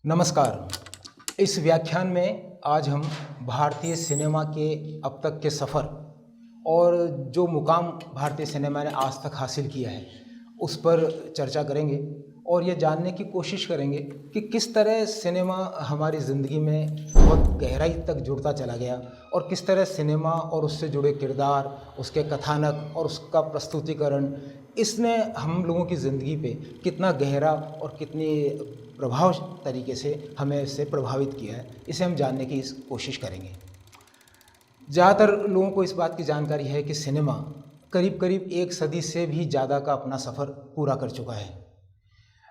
नमस्कार। इस व्याख्यान में आज हम भारतीय सिनेमा के अब तक के सफ़र और जो मुकाम भारतीय सिनेमा ने आज तक हासिल किया है उस पर चर्चा करेंगे और ये जानने की कोशिश करेंगे कि किस तरह सिनेमा हमारी ज़िंदगी में बहुत गहराई तक जुड़ता चला गया और किस तरह सिनेमा और उससे जुड़े किरदार, उसके कथानक और उसका प्रस्तुतिकरण इसने हम लोगों की ज़िंदगी पे कितना गहरा और कितनी प्रभाव तरीके से हमें इससे प्रभावित किया है, इसे हम जानने की कोशिश करेंगे। ज़्यादातर लोगों को इस बात की जानकारी है कि सिनेमा करीब करीब एक सदी से भी ज़्यादा का अपना सफ़र पूरा कर चुका है।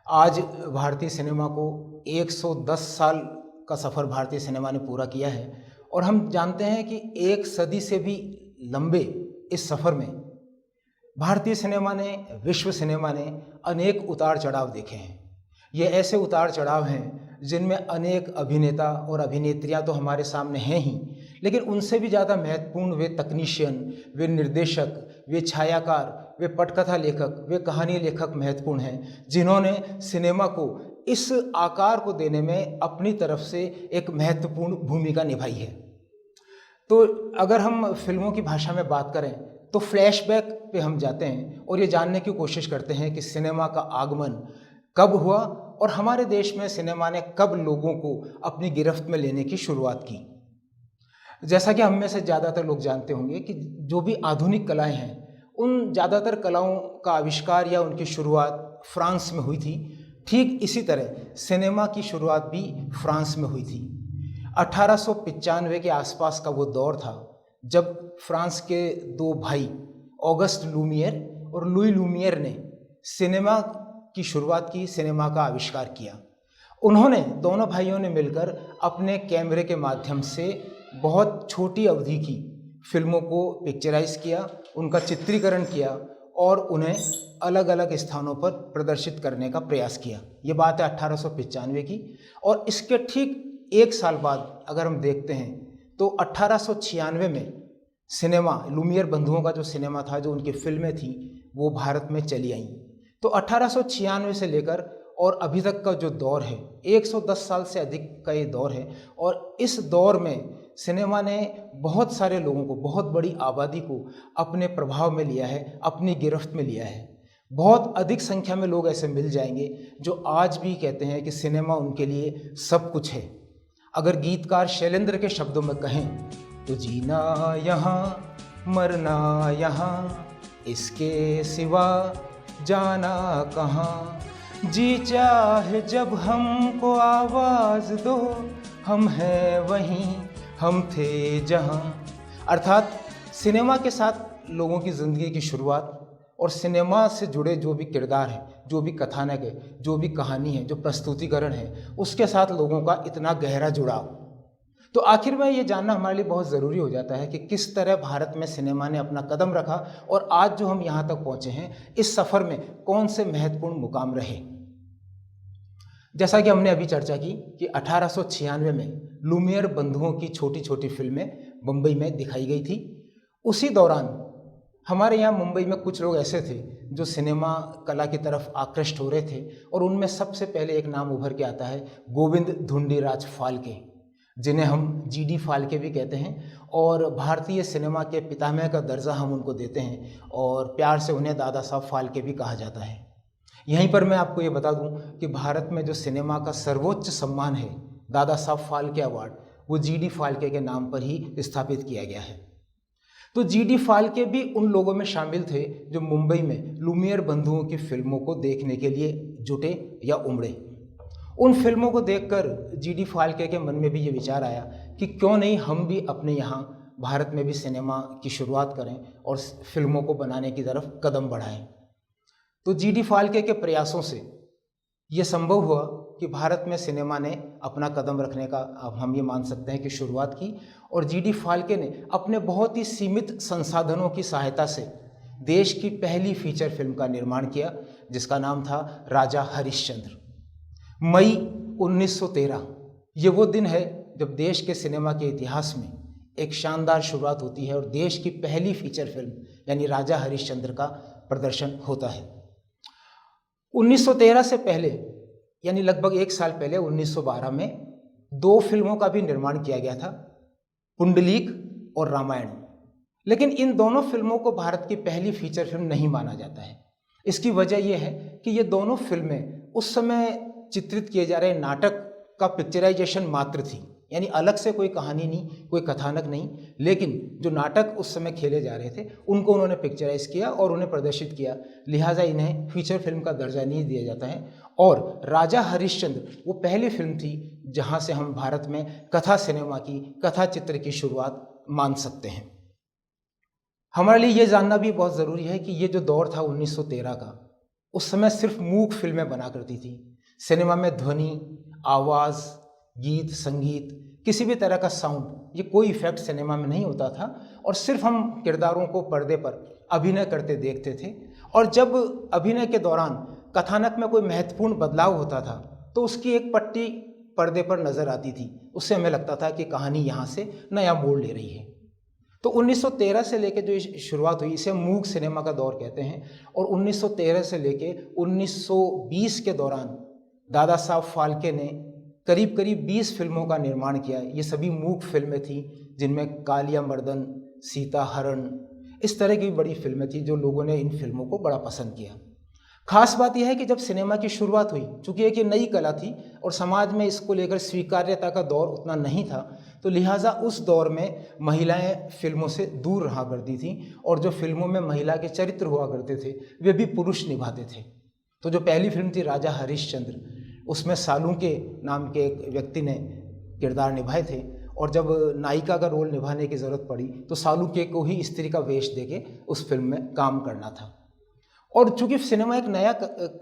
आज भारतीय सिनेमा को 110 साल का सफ़र भारतीय सिनेमा ने पूरा किया है और हम जानते हैं कि एक सदी से भी लंबे इस सफ़र में भारतीय सिनेमा ने, विश्व सिनेमा ने अनेक उतार चढ़ाव देखे हैं। ये ऐसे उतार चढ़ाव हैं जिनमें अनेक अभिनेता और अभिनेत्रियां तो हमारे सामने हैं ही, लेकिन उनसे भी ज़्यादा महत्वपूर्ण वे तकनीशियन, वे निर्देशक, वे छायाकार, वे पटकथा लेखक, वे कहानी लेखक महत्वपूर्ण हैं, जिन्होंने सिनेमा को इस आकार को देने में अपनी तरफ से एक महत्वपूर्ण भूमिका निभाई है। तो अगर हम फिल्मों की भाषा में बात करें तो फ्लैशबैक पे हम जाते हैं और ये जानने की कोशिश करते हैं कि सिनेमा का आगमन कब हुआ और हमारे देश में सिनेमा ने कब लोगों को अपनी गिरफ्त में लेने की शुरुआत की। जैसा कि हम में से ज़्यादातर लोग जानते होंगे कि जो भी आधुनिक कलाएं हैं उन ज़्यादातर कलाओं का आविष्कार या उनकी शुरुआत फ्रांस में हुई थी। ठीक इसी तरह सिनेमा की शुरुआत भी फ्रांस में हुई थी। 1895 के आसपास का वो दौर था जब फ्रांस के दो भाई ऑगस्ट लूमियर और लुई लूमियर ने सिनेमा की शुरुआत की, सिनेमा का आविष्कार किया। उन्होंने, दोनों भाइयों ने मिलकर अपने कैमरे के माध्यम से बहुत छोटी अवधि की फिल्मों को पिक्चराइज किया, उनका चित्रीकरण किया और उन्हें अलग अलग स्थानों पर प्रदर्शित करने का प्रयास किया। ये बात है 1895 की। और इसके ठीक एक साल बाद अगर हम देखते हैं तो 1896 में सिनेमा, लूमियर बंधुओं का जो सिनेमा था, जो उनकी फिल्में थी, वो भारत में चली आईं। तो 1896 से लेकर और अभी तक का जो दौर है, 110 साल से अधिक का ये दौर है। और इस दौर में सिनेमा ने बहुत सारे लोगों को, बहुत बड़ी आबादी को अपने प्रभाव में लिया है, अपनी गिरफ्त में लिया है। बहुत अधिक संख्या में लोग ऐसे मिल जाएंगे जो आज भी कहते हैं कि सिनेमा उनके लिए सब कुछ है। अगर गीतकार शैलेंद्र के शब्दों में कहें तो जीना यहाँ, मरना यहाँ, इसके सिवा जाना कहाँ, जी चाहे जब हमको आवाज़ दो, हम हैं वहीं, हम थे जहाँ। अर्थात सिनेमा के साथ लोगों की ज़िंदगी की शुरुआत और सिनेमा से जुड़े जो भी किरदार हैं, जो भी कथानक है, जो भी कहानी है, जो प्रस्तुतिकरण है, उसके साथ लोगों का इतना गहरा जुड़ाव। तो आखिर में ये जानना हमारे लिए बहुत ज़रूरी हो जाता है कि किस तरह भारत में सिनेमा ने अपना कदम रखा और आज जो हम यहाँ तक पहुँचे हैं, इस सफ़र में कौन से महत्वपूर्ण मुकाम रहे। जैसा कि हमने अभी चर्चा की कि 1896 में लूमियर बंधुओं की छोटी छोटी फिल्में मुंबई में दिखाई गई थी। उसी दौरान हमारे यहाँ मुंबई में कुछ लोग ऐसे थे जो सिनेमा कला की तरफ आकृष्ट हो रहे थे और उनमें सबसे पहले एक नाम उभर के आता है गोविंद धुंडीराज फाल्के, जिन्हें हम जीडी फाल्के भी कहते हैं और भारतीय सिनेमा के पितामह का दर्जा हम उनको देते हैं और प्यार से उन्हें दादा साहब फाल्के भी कहा जाता है। यहीं पर मैं आपको ये बता दूं कि भारत में जो सिनेमा का सर्वोच्च सम्मान है, दादा साहब फाल्के अवार्ड, वो जीडी फाल्के के नाम पर ही स्थापित किया गया है। तो जीडी फाल्के भी उन लोगों में शामिल थे जो मुंबई में लूमियर बंधुओं की फिल्मों को देखने के लिए जुटे या उमड़े। उन फिल्मों को देखकर जीडी फाल्के के मन में भी ये विचार आया कि क्यों नहीं हम भी अपने यहाँ भारत में भी सिनेमा की शुरुआत करें और फिल्मों को बनाने की तरफ कदम बढ़ाएं। तो जीडी फाल्के के प्रयासों से ये संभव हुआ कि भारत में सिनेमा ने अपना कदम रखने का, अब हम ये मान सकते हैं कि शुरुआत की। और जीडी फाल्के ने अपने बहुत ही सीमित संसाधनों की सहायता से देश की पहली फीचर फिल्म का निर्माण किया, जिसका नाम था राजा हरिश्चंद्र। मई 1913 ये वो दिन है जब देश के सिनेमा के इतिहास में एक शानदार शुरुआत होती है और देश की पहली फीचर फिल्म यानी राजा हरिश्चंद्र का प्रदर्शन होता है। 1913 से पहले यानी लगभग 1 साल पहले 1912 में 2 फिल्मों का भी निर्माण किया गया था, पुंडलीक और रामायण। लेकिन इन दोनों फिल्मों को भारत की पहली फीचर फिल्म नहीं माना जाता है। इसकी वजह यह है कि ये दोनों फिल्में उस समय चित्रित किए जा रहे नाटक का पिक्चराइजेशन मात्र थी, यानी अलग से कोई कहानी नहीं, कोई कथानक नहीं, लेकिन जो नाटक उस समय खेले जा रहे थे उनको उन्होंने पिक्चराइज किया और उन्हें प्रदर्शित किया, लिहाजा इन्हें फीचर फिल्म का दर्जा नहीं दिया जाता है। और राजा हरिश्चंद्र वो पहली फिल्म थी जहां से हम भारत में कथा सिनेमा की, कथा चित्र की शुरुआत मान सकते हैं। हमारे लिए ये जानना भी बहुत ज़रूरी है कि ये जो दौर था 1913 का, उस समय सिर्फ मूक फिल्में बना करती थी। सिनेमा में ध्वनि, आवाज़, गीत, संगीत, किसी भी तरह का साउंड, ये कोई इफेक्ट सिनेमा में नहीं होता था और सिर्फ हम किरदारों को पर्दे पर अभिनय करते देखते थे। और जब अभिनय के दौरान कथानक में कोई महत्वपूर्ण बदलाव होता था तो उसकी एक पट्टी पर्दे पर नज़र आती थी, उससे हमें लगता था कि कहानी यहाँ से नया मोड़ ले रही है। तो 1913 से लेकर जो शुरुआत हुई, इसे मूक सिनेमा का दौर कहते हैं। और 1913 से लेकर 1920 के दौरान दादा साहब फाल्के ने करीब करीब 20 फिल्मों का निर्माण किया। ये सभी मूक फिल्में थी जिनमें कालिया मर्दन, सीता हरण, इस तरह की बड़ी फिल्में थी जो लोगों ने इन फिल्मों को बड़ा पसंद किया। खास बात यह है कि जब सिनेमा की शुरुआत हुई, चूँकि एक ये नई कला थी और समाज में इसको लेकर स्वीकार्यता का दौर उतना नहीं था, तो लिहाजा उस दौर में महिलाएं फिल्मों से दूर रहा करती थीं और जो फिल्मों में महिला के चरित्र हुआ करते थे वे भी पुरुष निभाते थे। तो जो पहली फिल्म थी राजा हरिश्चंद्र, उसमें सालुंके नाम के एक व्यक्ति ने किरदार निभाए थे और जब नायिका का रोल निभाने की ज़रूरत पड़ी तो सालुंके को ही स्त्री का वेश देके उस फिल्म में काम करना था। और चूंकि सिनेमा एक नया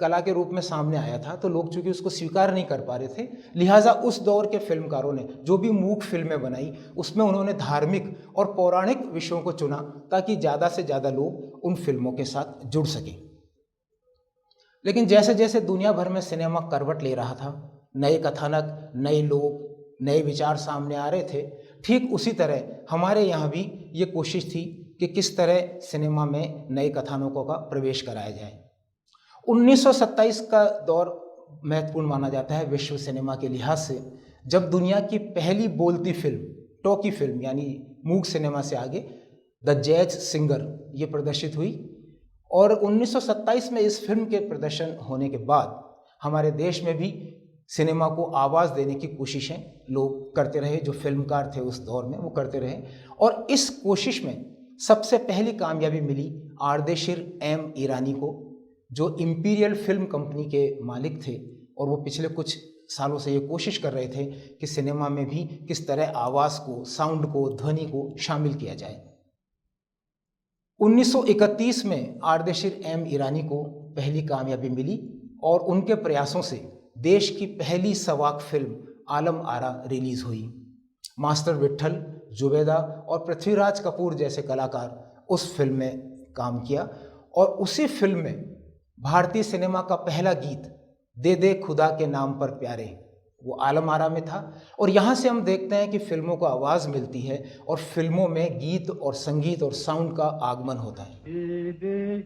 कला के रूप में सामने आया था तो लोग चूंकि उसको स्वीकार नहीं कर पा रहे थे, लिहाजा उस दौर के फिल्मकारों ने जो भी मूक फिल्में बनाई उसमें उन्होंने धार्मिक और पौराणिक विषयों को चुना ताकि ज़्यादा से ज़्यादा लोग उन फिल्मों के साथ जुड़ सकें। लेकिन जैसे जैसे दुनिया भर में सिनेमा करवट ले रहा था, नए कथानक, नए लोग, नए विचार सामने आ रहे थे, ठीक उसी तरह हमारे यहाँ भी ये कोशिश थी कि किस तरह सिनेमा में नए कथानकों का प्रवेश कराया जाए। 1927 का दौर महत्वपूर्ण माना जाता है विश्व सिनेमा के लिहाज से, जब दुनिया की पहली बोलती फिल्म, टॉकी फिल्म यानी मूक सिनेमा से आगे, द जैज सिंगर, ये प्रदर्शित हुई। और 1927 में इस फिल्म के प्रदर्शन होने के बाद हमारे देश में भी सिनेमा को आवाज़ देने की कोशिशें लोग करते रहे, जो फिल्मकार थे उस दौर में वो करते रहे। और इस कोशिश में सबसे पहली कामयाबी मिली आर्देशिर एम ईरानी को, जो इंपीरियल फिल्म कंपनी के मालिक थे और वो पिछले कुछ सालों से ये कोशिश कर रहे थे कि सिनेमा में भी किस तरह आवाज़ को, साउंड को, ध्वनि को शामिल किया जाए। 1931 में आर्देशिर एम ईरानी को पहली कामयाबी मिली और उनके प्रयासों से देश की पहली सवाक फिल्म आलम आरा रिलीज़ हुई। मास्टर विट्ठल, जुबेदा और पृथ्वीराज कपूर जैसे कलाकार उस फिल्म में काम किया और उसी फिल्म में भारतीय सिनेमा का पहला गीत दे दे खुदा के नाम पर प्यारे, वो आलम आरा में था। और यहाँ से हम देखते हैं कि फिल्मों को आवाज़ मिलती है और फिल्मों में गीत और संगीत और साउंड का आगमन होता है। दे दे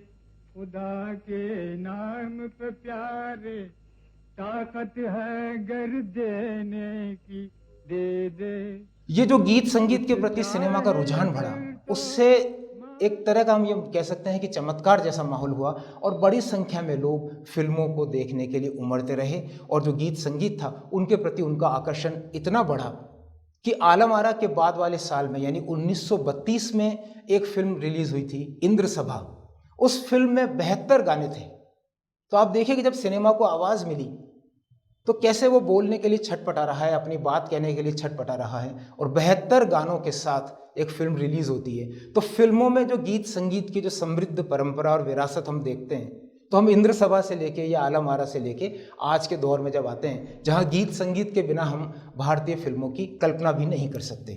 खुदा के नाम पे प्यारे, ताकत है गर देने की, दे दे। ये जो गीत संगीत के प्रति सिनेमा का रुझान बढ़ा, उससे एक तरह का हम ये कह सकते हैं कि चमत्कार जैसा माहौल हुआ और बड़ी संख्या में लोग फिल्मों को देखने के लिए उमड़ते रहे। और जो गीत संगीत था उनके प्रति उनका आकर्षण इतना बढ़ा कि आलम आरा के बाद वाले साल में यानी 1932 में एक फिल्म रिलीज हुई थी, इंद्र सभा। उस फिल्म में 72 गाने थे। तो आप देखिए कि जब सिनेमा को आवाज़ मिली तो कैसे वो बोलने के लिए छटपटा रहा है, अपनी बात कहने के लिए छटपटा रहा है। और 72 गानों के साथ एक फिल्म रिलीज होती है। तो फिल्मों में जो गीत संगीत की जो समृद्ध परंपरा और विरासत हम देखते हैं, तो हम इंद्र सभा से लेके या आलम आरा से लेके आज के दौर में जब आते हैं जहां गीत संगीत के बिना हम भारतीय फिल्मों की कल्पना भी नहीं कर सकते।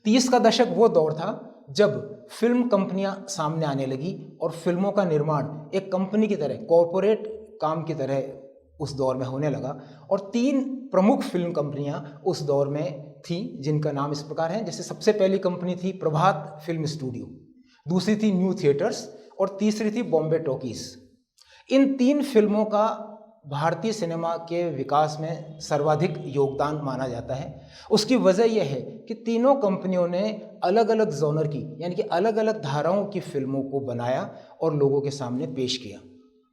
30 का दशक वो दौर था जब फिल्म कंपनियां सामने आने लगी और फिल्मों का निर्माण एक कंपनी की तरह, कॉरपोरेट काम की तरह उस दौर में होने लगा। और 3 प्रमुख फिल्म कंपनियां उस दौर में थी जिनका नाम इस प्रकार है। जैसे सबसे पहली कंपनी थी प्रभात फिल्म स्टूडियो, दूसरी थी न्यू थिएटर्स और तीसरी थी बॉम्बे टॉकीज। इन 3 फिल्मों का भारतीय सिनेमा के विकास में सर्वाधिक योगदान माना जाता है। उसकी वजह यह है कि तीनों कंपनियों ने अलग अलग जॉनर की यानी कि अलग अलग धाराओं की फिल्मों को बनाया और लोगों के सामने पेश किया।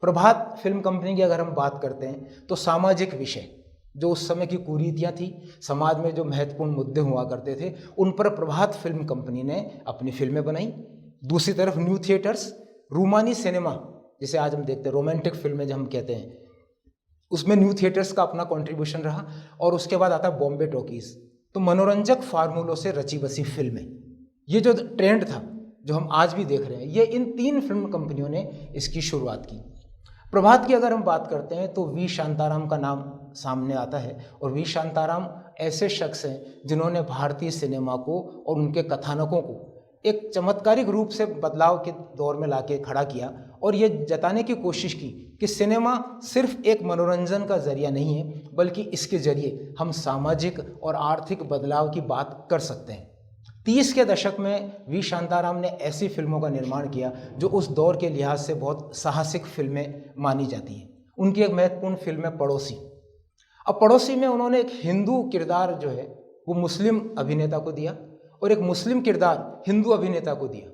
प्रभात फिल्म कंपनी की अगर हम बात करते हैं तो सामाजिक विषय जो उस समय की कुरीतियाँ थी, समाज में जो महत्वपूर्ण मुद्दे हुआ करते थे, उन पर प्रभात फिल्म कंपनी ने अपनी फिल्में बनाई। दूसरी तरफ न्यू थिएटर्स, रूमानी सिनेमा जिसे आज हम देखते हैं, रोमांटिक फिल्में जो हम कहते हैं, उसमें न्यू थिएटर्स का अपना कंट्रीब्यूशन रहा। और उसके बाद आता है बॉम्बे टॉकीज़, तो मनोरंजक फार्मूलों से रची बसी फिल्में। ये जो ट्रेंड था जो हम आज भी देख रहे हैं, ये इन तीन फिल्म कंपनियों ने इसकी शुरुआत की। प्रभात की अगर हम बात करते हैं तो वी शांताराम का नाम सामने आता है। और वी शांताराम ऐसे शख्स हैं जिन्होंने भारतीय सिनेमा को और उनके कथानकों को एक चमत्कारिक रूप से बदलाव के दौर में लाके खड़ा किया और ये जताने की कोशिश की कि सिनेमा सिर्फ एक मनोरंजन का जरिया नहीं है, बल्कि इसके जरिए हम सामाजिक और आर्थिक बदलाव की बात कर सकते हैं। 30 के दशक में वी शांताराम ने ऐसी फिल्मों का निर्माण किया जो उस दौर के लिहाज से बहुत साहसिक फिल्में मानी जाती हैं। उनकी एक महत्वपूर्ण फिल्म है पड़ोसी। अब पड़ोसी में उन्होंने एक हिंदू किरदार जो है वो मुस्लिम अभिनेता को दिया और एक मुस्लिम किरदार हिंदू अभिनेता को दिया,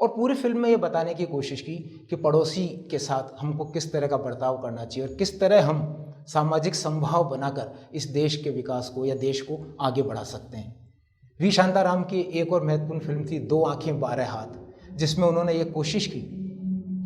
और पूरी फिल्म में ये बताने की कोशिश की कि पड़ोसी के साथ हमको किस तरह का बर्ताव करना चाहिए और किस तरह हम सामाजिक समभाव बनाकर इस देश के विकास को या देश को आगे बढ़ा सकते हैं। वी शांताराम की एक और महत्वपूर्ण फिल्म थी दो आंखें 12 हाथ, जिसमें उन्होंने ये कोशिश की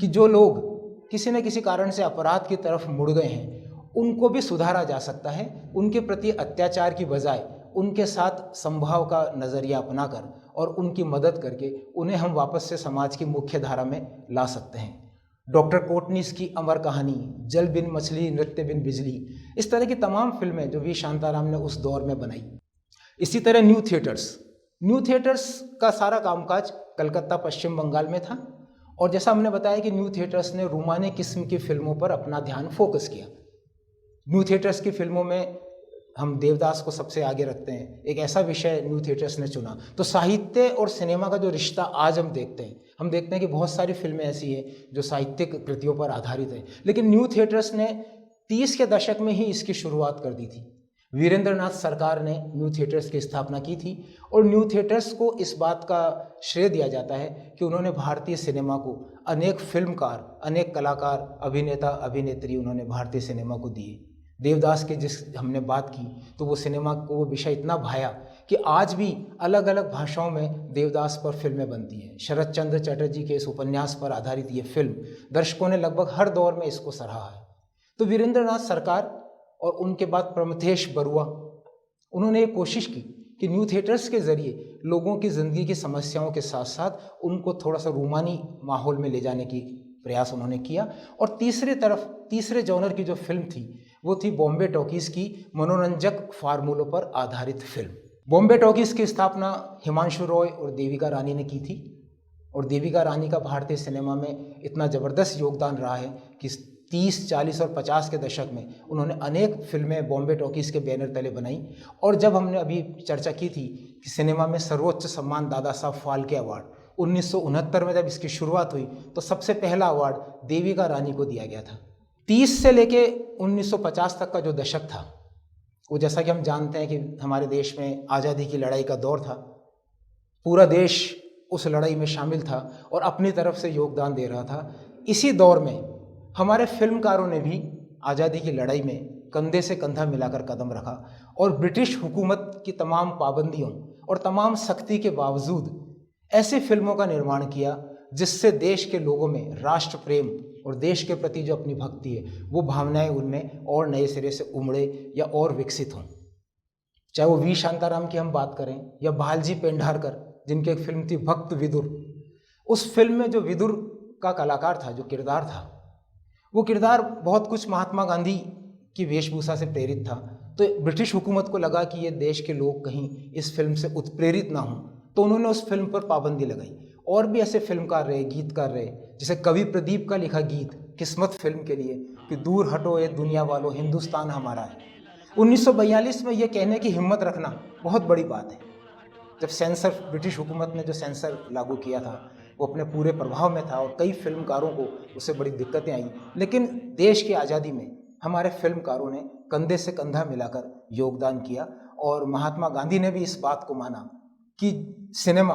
कि जो लोग किसी न किसी कारण से अपराध की तरफ मुड़ गए हैं उनको भी सुधारा जा सकता है। उनके प्रति अत्याचार की बजाय उनके साथ समभाव का नज़रिया अपनाकर और उनकी मदद करके उन्हें हम वापस से समाज की मुख्य धारा में ला सकते हैं। डॉक्टर कोटनीस की अमर कहानी, जल बिन मछली, नृत्य बिन बिजली, इस तरह की तमाम फिल्में जो वी शांताराम ने उस दौर में बनाई। इसी तरह न्यू थिएटर्स का सारा कामकाज कलकत्ता पश्चिम बंगाल में था, और जैसा हमने बताया कि न्यू थिएटर्स ने रूमानी किस्म की फिल्मों पर अपना ध्यान फोकस किया। न्यू थिएटर्स की फिल्मों में हम देवदास को सबसे आगे रखते हैं, एक ऐसा विषय न्यू थिएटर्स ने चुना। तो साहित्य और सिनेमा का जो रिश्ता आज हम देखते हैं कि बहुत सारी फिल्में ऐसी हैं जो साहित्यिक कृतियों पर आधारित है, लेकिन न्यू थिएटर्स ने 30 के दशक में ही इसकी शुरुआत कर दी थी। वीरेंद्रनाथ सरकार ने न्यू थिएटर्स की स्थापना की थी, और न्यू थिएटर्स को इस बात का श्रेय दिया जाता है कि उन्होंने भारतीय सिनेमा को अनेक फिल्मकार, अनेक कलाकार, अभिनेता, अभिनेत्री उन्होंने भारतीय सिनेमा को दिए। देवदास के जिस हमने बात की तो वो सिनेमा को वो विषय इतना भाया कि आज भी अलग अलग भाषाओं में देवदास पर फिल्में बनती हैं। शरद चंद्र चटर्जी के इस उपन्यास पर आधारित ये फिल्म दर्शकों ने लगभग हर दौर में इसको सराहा है। तो वीरेंद्रनाथ सरकार और उनके बाद प्रमथेश बरुआ, उन्होंने ये कोशिश की कि न्यू थिएटर्स के ज़रिए लोगों की ज़िंदगी की समस्याओं के साथ साथ उनको थोड़ा सा रूमानी माहौल में ले जाने की प्रयास उन्होंने किया। और तीसरे जॉनर की जो फिल्म थी वो थी बॉम्बे टॉकीज़ की मनोरंजक फार्मूलों पर आधारित फिल्म। बॉम्बे टॉकीज़ की स्थापना हिमांशु रॉय और देविका रानी ने की थी, और देविका रानी का भारतीय सिनेमा में इतना ज़बरदस्त योगदान रहा है कि 30, 40 और 50 के दशक में उन्होंने अनेक फिल्में बॉम्बे टॉकीज़ के बैनर तले बनाई। और जब हमने अभी चर्चा की थी कि सिनेमा में सर्वोच्च सम्मान दादा साहब फाल्के अवार्ड 1969 में जब इसकी शुरुआत हुई तो सबसे पहला अवार्ड देविका रानी को दिया गया था। 30 से लेके 1950 तक का जो दशक था वो, जैसा कि हम जानते हैं कि हमारे देश में आज़ादी की लड़ाई का दौर था, पूरा देश उस लड़ाई में शामिल था और अपनी तरफ से योगदान दे रहा था। इसी दौर में हमारे फिल्मकारों ने भी आज़ादी की लड़ाई में कंधे से कंधा मिलाकर कदम रखा और ब्रिटिश हुकूमत की तमाम पाबंदियों और तमाम सख्ती के बावजूद ऐसी फिल्मों का निर्माण किया जिससे देश के लोगों में राष्ट्र प्रेम और देश के प्रति जो अपनी भक्ति है वो भावनाएं उनमें और नए सिरे से उमड़े या और विकसित हों। चाहे वो वी शांताराम की हम बात करें या भालजी पेंढारकर जिनकी एक फिल्म थी भक्त विदुर। उस फिल्म में जो विदुर का कलाकार था, जो किरदार था, वो किरदार बहुत कुछ महात्मा गांधी की वेशभूषा से प्रेरित था। तो ब्रिटिश हुकूमत को लगा कि ये देश के लोग कहीं इस फिल्म से उत्प्रेरित ना हों, तो उन्होंने उस फिल्म पर पाबंदी लगाई। और भी ऐसे फिल्मकार रहे, गीतकार रहे, जैसे कवि प्रदीप का लिखा गीत किस्मत फिल्म के लिए कि दूर हटो ये दुनिया वालों, हिंदुस्तान हमारा है। 1942 में ये कहने की हिम्मत रखना बहुत बड़ी बात है। जब सेंसर, ब्रिटिश हुकूमत ने जो सेंसर लागू किया था वो अपने पूरे प्रभाव में था और कई फिल्मकारों को उससे बड़ी दिक्कतें आई, लेकिन देश की आज़ादी में हमारे फिल्मकारों ने कंधे से कंधा मिलाकर योगदान किया और महात्मा गांधी ने भी इस बात को माना कि सिनेमा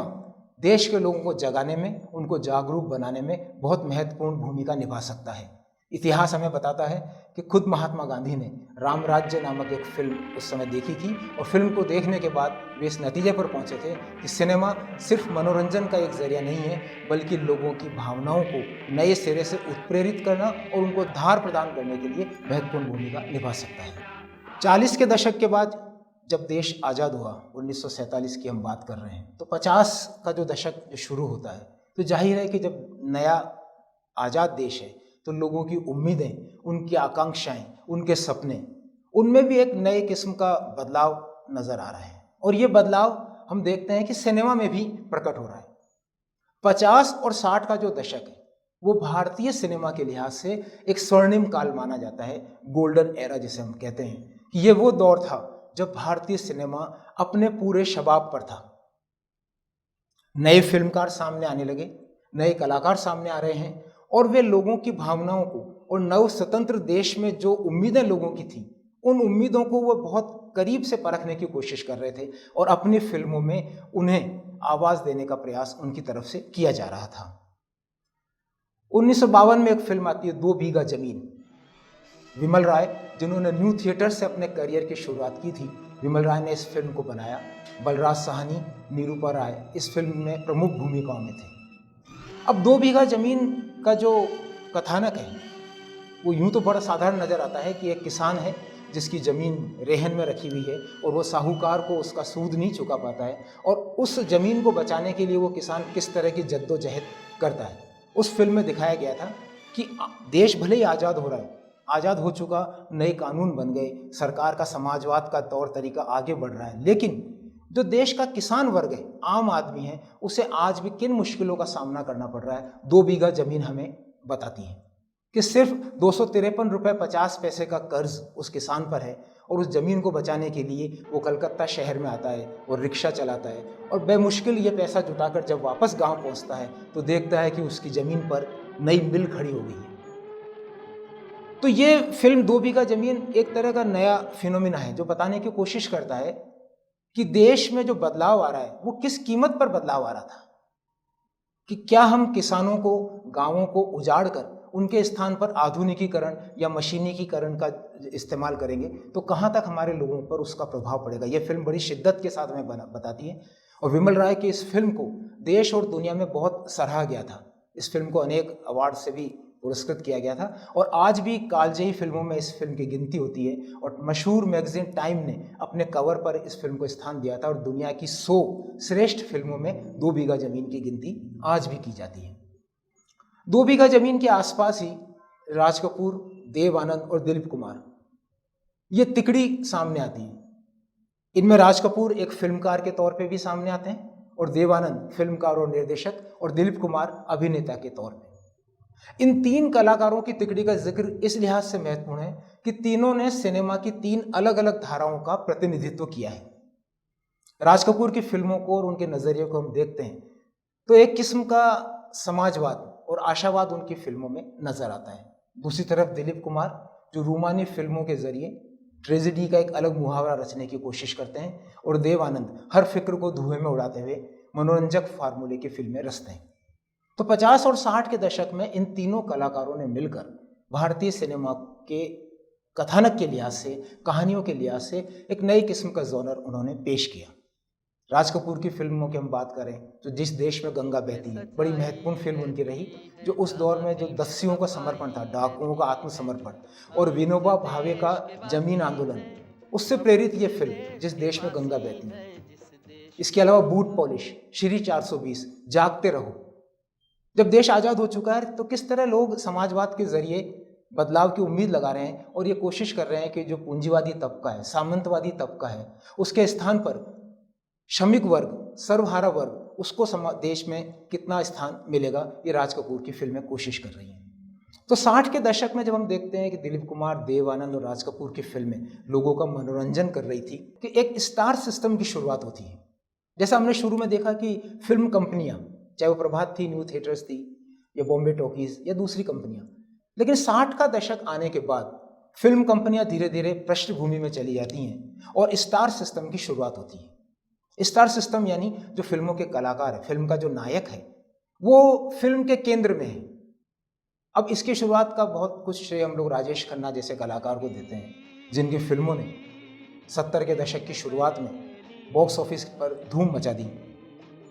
देश के लोगों को जगाने में, उनको जागरूक बनाने में बहुत महत्वपूर्ण भूमिका निभा सकता है। इतिहास हमें बताता है कि खुद महात्मा गांधी ने राम राज्य नामक एक फिल्म उस समय देखी थी और फिल्म को देखने के बाद वे इस नतीजे पर पहुंचे थे कि सिनेमा सिर्फ मनोरंजन का एक जरिया नहीं है, बल्कि लोगों की भावनाओं को नए सिरे से उत्प्रेरित करना और उनको धार प्रदान करने के लिए महत्वपूर्ण भूमिका निभा सकता है। 40 के दशक के बाद जब देश आज़ाद हुआ, 1947 की हम बात कर रहे हैं, तो 50 का जो दशक जो शुरू होता है, तो जाहिर है कि जब नया आज़ाद देश है तो लोगों की उम्मीदें, उनकी आकांक्षाएं, उनके सपने, उनमें भी एक नए किस्म का बदलाव नज़र आ रहा है। और ये बदलाव हम देखते हैं कि सिनेमा में भी प्रकट हो रहा है। 50 और 60 का जो दशक है वो भारतीय सिनेमा के लिहाज से एक स्वर्णिम काल माना जाता है, गोल्डन एरा जिसे हम कहते हैं, कि ये वो दौर था जब भारतीय सिनेमा अपने पूरे शबाब पर था। नए फिल्मकार सामने आने लगे, नए कलाकार सामने आ रहे हैं और वे लोगों की भावनाओं को और नव स्वतंत्र देश में जो उम्मीदें लोगों की थी, उन उम्मीदों को वो बहुत करीब से परखने की कोशिश कर रहे थे और अपनी फिल्मों में उन्हें आवाज़ देने का प्रयास उनकी तरफ से किया जा रहा था। 1952 में एक फिल्म आती है, 2 बीघा जमीन। विमल राय, जिन्होंने न्यू थिएटर से अपने करियर की शुरुआत की थी, विमल राय ने इस फिल्म को बनाया। बलराज साहनी, निरूपा राय इस फिल्म में प्रमुख भूमिकाओं में थे। अब 2 बीघा जमीन का जो कथानक है वो यूं तो बड़ा साधारण नज़र आता है कि एक किसान है जिसकी ज़मीन रेहन में रखी हुई है और वो साहूकार को उसका सूद नहीं चुका पाता है और उस ज़मीन को बचाने के लिए वो किसान किस तरह की जद्दोजहद करता है। उस फिल्म में दिखाया गया था कि देश भले ही आज़ाद हो रहा है, आज़ाद हो चुका, नए कानून बन गए, सरकार का समाजवाद का तौर तरीका आगे बढ़ रहा है, लेकिन जो देश का किसान वर्ग है, आम आदमी है, उसे आज भी किन मुश्किलों का सामना करना पड़ रहा है 2 बीघा जमीन हमें बताती है कि सिर्फ 253 रुपये 50 पैसे का कर्ज उस किसान पर है और उस ज़मीन को बचाने के लिए वो कलकत्ता शहर में आता है और रिक्शा चलाता है और बेमुश्किल ये पैसा जुटाकर जब वापस गांव पहुंचता है तो देखता है कि उसकी ज़मीन पर नई मिल खड़ी हो गई है। तो ये फिल्म 2 बीघा जमीन एक तरह का नया फिनोमिना है जो बताने की कोशिश करता है कि देश में जो बदलाव आ रहा है वो किस कीमत पर बदलाव आ रहा था, कि क्या हम किसानों को, गांवों को उजाड़ कर उनके स्थान पर आधुनिकीकरण या मशीनीकरण का इस्तेमाल करेंगे तो कहाँ तक हमारे लोगों पर उसका प्रभाव पड़ेगा। ये फिल्म बड़ी शिद्दत के साथ हमें बताती है और विमल राय की इस फिल्म को देश और दुनिया में बहुत सराहा गया था। इस फिल्म को अनेक अवार्ड से भी पुरस्कृत किया गया था और आज भी कालजयी फिल्मों में इस फिल्म की गिनती होती है और मशहूर मैगजीन टाइम ने अपने कवर पर इस फिल्म को स्थान दिया था और दुनिया की 100 श्रेष्ठ फिल्मों में 2 बीघा जमीन की गिनती आज भी की जाती है। 2 बीघा जमीन के आसपास ही राज कपूर, देव आनंद और दिलीप कुमार, ये तिकड़ी सामने आती है। इनमें राज कपूर एक फिल्मकार के तौर पे भी सामने आते हैं और देव आनंद फिल्मकार और निर्देशक और दिलीप कुमार अभिनेता के तौर पे। इन 3 कलाकारों की तिकड़ी का जिक्र इस लिहाज से महत्वपूर्ण है कि तीनों ने सिनेमा की 3 अलग अलग धाराओं का प्रतिनिधित्व किया है। राज कपूर की फिल्मों को और उनके नज़रिए को हम देखते हैं तो एक किस्म का समाजवाद और आशावाद उनकी फिल्मों में नजर आता है। दूसरी तरफ दिलीप कुमार जो रूमानी फिल्मों के जरिए ट्रेजेडी का एक अलग मुहावरा रचने की कोशिश करते हैं और देव आनंद हर फिक्र को धुएं में उड़ाते हुए मनोरंजक फार्मूले की फिल्में रचते हैं। तो 50 और 60 के दशक में इन तीनों कलाकारों ने मिलकर भारतीय सिनेमा के कथानक के लिहाज से, कहानियों के लिहाज से एक नई किस्म का जॉनर उन्होंने पेश किया। राज कपूर की फिल्मों की हम बात करें तो जिस देश में गंगा बहती है, बड़ी महत्वपूर्ण फिल्म उनकी रही, जो उस दौर में जो दस्युओं का समर्पण था, डाकुओं का आत्मसमर्पण और विनोबा भावे का जमीन आंदोलन, उससे प्रेरित ये फिल्म जिस देश में गंगा बहती है। इसके अलावा बूट पॉलिश, श्री 420, जागते रहो। जब देश आज़ाद हो चुका है तो किस तरह लोग समाजवाद के जरिए बदलाव की उम्मीद लगा रहे हैं और ये कोशिश कर रहे हैं कि जो पूंजीवादी तबका है, सामंतवादी तबका है, उसके स्थान पर श्रमिक वर्ग, सर्वहारा वर्ग, उसको देश में कितना स्थान मिलेगा, ये राज कपूर की फिल्में कोशिश कर रही हैं। तो 60 के दशक में जब हम देखते हैं कि दिलीप कुमार, देव आनंद और राज कपूर की फिल्में लोगों का मनोरंजन कर रही थी कि एक स्टार सिस्टम की शुरुआत होती है। जैसा हमने शुरू में देखा कि फिल्म कंपनियां, चाहे वो प्रभात थी, न्यू थिएटर्स थी या बॉम्बे टॉकीज या दूसरी कंपनियां, लेकिन 60 का दशक आने के बाद फिल्म कंपनियां धीरे धीरे पृष्ठभूमि में चली जाती हैं और स्टार सिस्टम की शुरुआत होती है। स्टार सिस्टम यानी जो फिल्मों के कलाकार है, फिल्म का जो नायक है, वो फिल्म के केंद्र में है। अब इसकी शुरुआत का बहुत कुछ श्रेय हम लोग राजेश खन्ना जैसे कलाकार को देते हैं, जिनकी फिल्मों ने 70 के दशक की शुरुआत में बॉक्स ऑफिस पर धूम मचा दी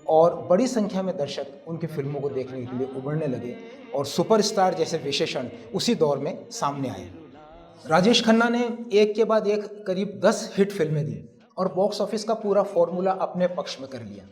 और बड़ी संख्या में दर्शक उनकी फिल्मों को देखने के लिए उमड़ने लगे और सुपरस्टार जैसे विशेषण उसी दौर में सामने आए। राजेश खन्ना ने एक के बाद एक करीब 10 हिट फिल्में दी और बॉक्स ऑफिस का पूरा फॉर्मूला अपने पक्ष में कर लिया।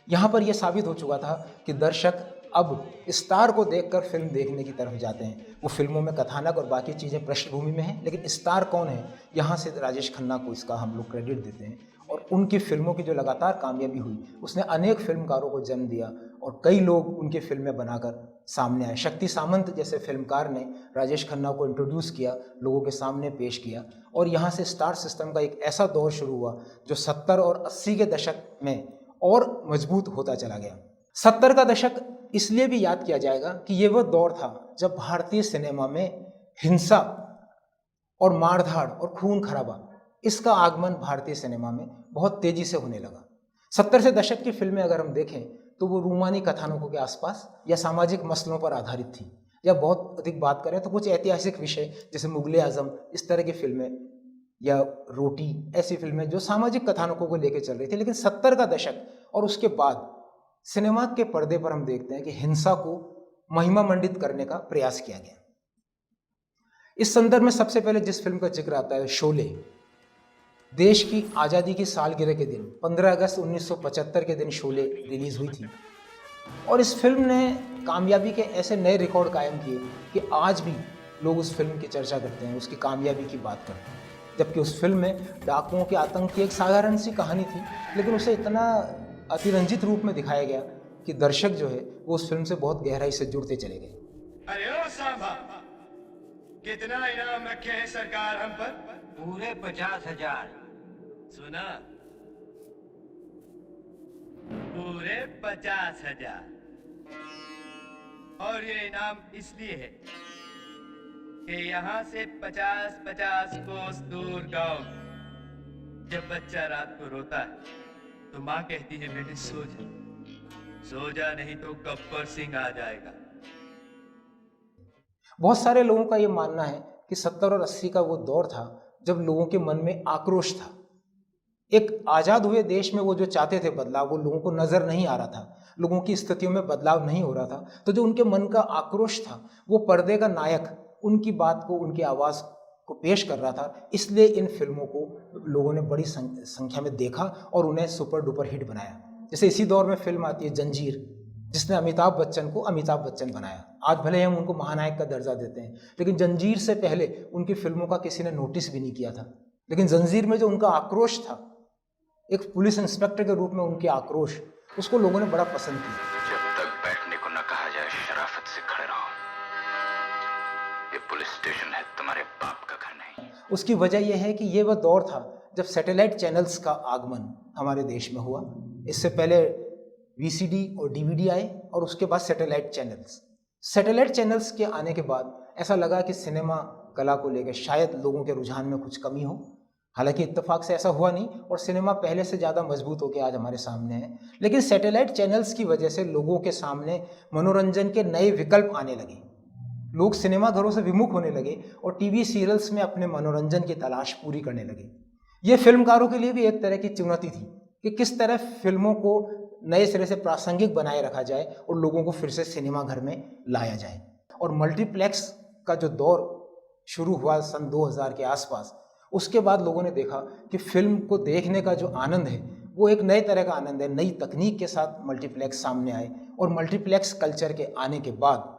यहाँ पर यह साबित हो चुका था कि दर्शक अब स्टार को देखकर फिल्म देखने की तरफ जाते हैं। वो फिल्मों में कथानक और बाकी चीज़ें पृष्ठभूमि में हैं, लेकिन स्टार कौन है, यहाँ से राजेश खन्ना को इसका हम लोग क्रेडिट देते हैं। और उनकी फिल्मों की जो लगातार कामयाबी हुई, उसने अनेक फिल्मकारों को जन्म दिया और कई लोग उनकी फिल्में बनाकर सामने आए। शक्ति सामंत जैसे फिल्मकार ने राजेश खन्ना को इंट्रोड्यूस किया, लोगों के सामने पेश किया और यहाँ से स्टार सिस्टम का एक ऐसा दौर शुरू हुआ जो 70 और 80 के दशक में और मजबूत होता चला गया। 70 का दशक इसलिए भी याद किया जाएगा कि ये वो दौर था जब भारतीय सिनेमा में हिंसा और मारधाड़ और खून खराबा, इसका आगमन भारतीय सिनेमा में बहुत तेजी से होने लगा। 70 से दशक की फिल्में अगर हम देखें तो वो रूमानी कथानकों के आसपास या सामाजिक मसलों पर आधारित थी, या बहुत अधिक बात करें तो कुछ ऐतिहासिक विषय जैसे मुगले आजम, इस तरह की फिल्में या रोटी, ऐसी फिल्में जो सामाजिक कथानकों को लेकर चल रही थी। लेकिन 70 का दशक और उसके बाद सिनेमा के पर्दे पर हम देखते हैं कि हिंसा को महिमा मंडित करने का प्रयास किया गया। इस संदर्भ में सबसे पहले जिस फिल्म का जिक्र आता है, शोले, देश की आज़ादी की सालगिरह के दिन 15 अगस्त 1975 के दिन शोले रिलीज हुई थी और इस फिल्म ने कामयाबी के ऐसे नए रिकॉर्ड कायम किए कि आज भी लोग उस फिल्म की चर्चा करते हैं, उसकी कामयाबी की बात करते हैं। जबकि उस फिल्म में डाकुओं के आतंक की एक साधारण सी कहानी थी, लेकिन उसे इतना अतिरंजित रूप में दिखाया गया कि दर्शक जो है वो उस फिल्म से बहुत गहराई से जुड़ते चले गए। अरे ओ सांभा, कितना इनाम रखे हैं सरकार हम पर? पूरे 50,000। सुना? पूरे 50,000। और ये इनाम इसलिए है कि यहाँ से 50-50 कोस दूर गांव जब बच्चा रात को रोता है तो माँ कहती है, बेटे सो जा, सो जा नहीं तो गब्बर सिंह आ जाएगा। बहुत सारे लोगों का ये मानना है कि 70 और 80 का वो दौर था जब लोगों के मन में आक्रोश था। एक आज़ाद हुए देश में वो जो चाहते थे बदलाव, वो लोगों को नज़र नहीं आ रहा था, लोगों की स्थितियों में बदलाव नहीं हो रहा था। तो जो उनके मन का आक्रोश था, वो पर्दे का नायक उनकी बात को, उनकी आवाज़ को पेश कर रहा था। इसलिए इन फिल्मों को लोगों ने बड़ी संख्या में देखा और उन्हें सुपर डुपर हिट बनाया। जैसे इसी दौर में फिल्म आती है जंजीर, जिसने अमिताभ बच्चन को अमिताभ बच्चन बनाया। आज भले हम उनको महानायक का दर्जा देते हैं, लेकिन जंजीर से पहले उनकी फिल्मों का किसी ने नोटिस भी नहीं किया था। लेकिन जंजीर में जो उनका आक्रोश था, एक पुलिस इंस्पेक्टर के रूप में उनके आक्रोश, उसको लोगों ने बड़ा पसंद किया। जब तक बैठने को न कहा जाए शराफत से खड़े रहो, ये पुलिस स्टेशन है, तुम्हारे बाप का घर नहीं। उसकी वजह यह है कि ये वह दौर था जब सैटेलाइट चैनल्स का आगमन हमारे देश में हुआ। इससे पहले VCD और DVD आए और उसके बाद सैटेलाइट चैनल्स। सैटेलाइट चैनल्स के आने के बाद ऐसा लगा कि सिनेमा कला को लेकर शायद लोगों के रुझान में कुछ कमी हो। हालांकि इत्तेफाक से ऐसा हुआ नहीं और सिनेमा पहले से ज़्यादा मजबूत होकर आज हमारे सामने है। लेकिन सैटेलाइट चैनल्स की वजह से लोगों के सामने मनोरंजन के नए विकल्प आने लगे। लोग सिनेमा घरों से विमुख होने लगे और TV सीरियल्स में अपने मनोरंजन की तलाश पूरी करने लगे। ये फिल्मकारों के लिए भी एक तरह की चुनौती थी कि किस तरह फिल्मों को नए सिरे से प्रासंगिक बनाए रखा जाए और लोगों को फिर से सिनेमा घर में लाया जाए। और मल्टीप्लेक्स का जो दौर शुरू हुआ सन 2000 के आसपास, उसके बाद लोगों ने देखा कि फिल्म को देखने का जो आनंद है वो एक नए तरह का आनंद है। नई तकनीक के साथ मल्टीप्लेक्स सामने आए और मल्टीप्लेक्स कल्चर के आने के बाद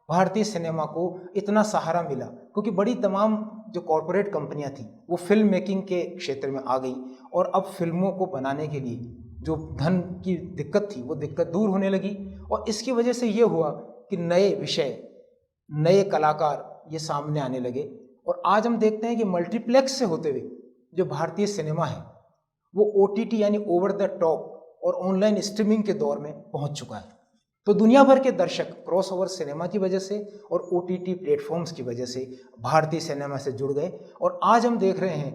भारतीय सिनेमा को इतना सहारा मिला, क्योंकि बड़ी तमाम जो कॉरपोरेट कंपनियां थी वो फिल्म मेकिंग के क्षेत्र में आ गई और अब फिल्मों को बनाने के लिए जो धन की दिक्कत थी वो दिक्कत दूर होने लगी। और इसकी वजह से ये हुआ कि नए विषय, नए कलाकार ये सामने आने लगे। और आज हम देखते हैं कि मल्टीप्लेक्स से होते हुए जो भारतीय सिनेमा है वो OTT यानी ओवर द टॉप और ऑनलाइन स्ट्रीमिंग के दौर में पहुंच चुका है। तो दुनिया भर के दर्शक क्रॉस ओवर सिनेमा की वजह से और OTT प्लेटफॉर्म्स की वजह से भारतीय सिनेमा से जुड़ गए और आज हम देख रहे हैं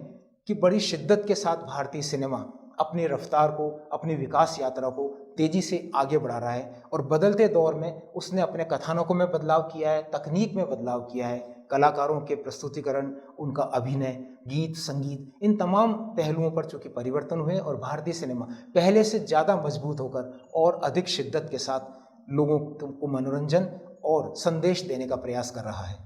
कि बड़ी शिद्दत के साथ भारतीय सिनेमा अपनी रफ्तार को, अपनी विकास यात्रा को तेजी से आगे बढ़ा रहा है और बदलते दौर में उसने अपने कथानकों में बदलाव किया है, तकनीक में बदलाव किया है, कलाकारों के प्रस्तुतिकरण, उनका अभिनय, गीत, संगीत, इन तमाम पहलुओं पर चूंकि परिवर्तन हुए और भारतीय सिनेमा पहले से ज़्यादा मजबूत होकर और अधिक शिद्दत के साथ लोगों को मनोरंजन और संदेश देने का प्रयास कर रहा है।